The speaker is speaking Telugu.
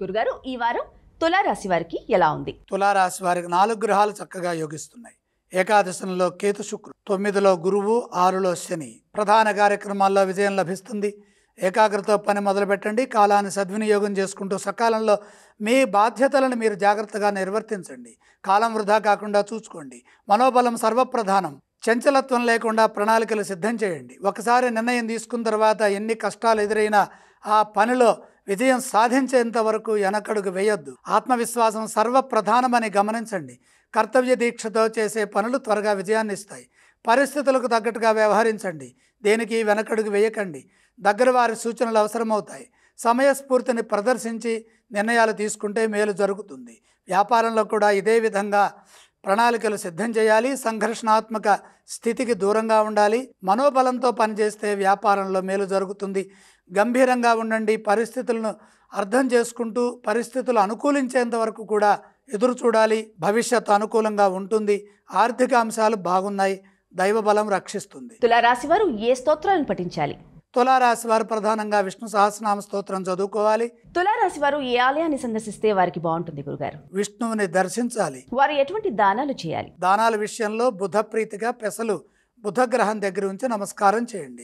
గురుగారు, ఈ వారం తులారాశి వారికి ఎలా ఉంది? తులారాశి వారికి 4 గ్రహాలు చక్కగా యోగిస్తున్నాయి. ఏకాదశంలో కేతు శుక్రుడు, 9లో గురువు, 6లో శని. ప్రధాన కార్యక్రమాల్లో విజయం లభిస్తుంది. ఏకాగ్రతతో పని మొదలుపెట్టండి. కాలాన్ని సద్వినియోగం చేసుకుంటూ సకాలంలో మీ బాధ్యతలను మీరు జాగ్రత్తగా నిర్వర్తించండి. కాలం వృధా కాకుండా చూసుకోండి. మనోబలం సర్వప్రధానం. చంచలత్వం లేకుండా ప్రణాళికలు సిద్ధం చేయండి. ఒకసారి నిర్ణయం తీసుకున్న తర్వాత ఎన్ని కష్టాలు ఎదురైనా ఆ పనిలో విజయం సాధించేంత వరకు వెనకడుగు వేయొద్దు. ఆత్మవిశ్వాసం సర్వప్రధానమని గమనించండి. కర్తవ్య దీక్షతో చేసే పనులు త్వరగా విజయాన్ని ఇస్తాయి. పరిస్థితులకు తగ్గట్టుగా వ్యవహరించండి. దేనికి వెనకడుగు వేయకండి. దగ్గర వారి సూచనలు అవసరమవుతాయి. సమయస్ఫూర్తిని ప్రదర్శించి నిర్ణయాలు తీసుకుంటే మేలు జరుగుతుంది. వ్యాపారంలో కూడా ఇదే విధంగా ప్రణాళికలు సిద్ధం చేయాలి. సంఘర్షణాత్మక స్థితికి దూరంగా ఉండాలి. మనోబలంతో పనిచేస్తే వ్యాపారంలో మేలు జరుగుతుంది. గంభీరంగా ఉండండి. పరిస్థితులను అర్థం చేసుకుంటూ పరిస్థితులు అనుకూలించేంత వరకు కూడా ఎదురు చూడాలి. భవిష్యత్తు అనుకూలంగా ఉంటుంది. ఆర్థిక అంశాలు బాగున్నాయి. దైవబలం రక్షిస్తుంది. తులారాశి వారు ఏ స్తోత్రాలను పఠించాలి? తులారాశి వారు ప్రధానంగా విష్ణు సహస్రనామ స్తోత్రం చదువుకోవాలి. తులారాశి వారు ఏ ఆలయాన్ని సందర్శిస్తే వారికి బాగుంటుంది గురుగారు? విష్ణువుని దర్శించాలి. వారు ఎటువంటి దానాలు చేయాలి? దానాల విషయంలో బుధ ప్రీతిగా పెసలు బుధగ్రహం దగ్గర ఉంచి నమస్కారం చేయండి.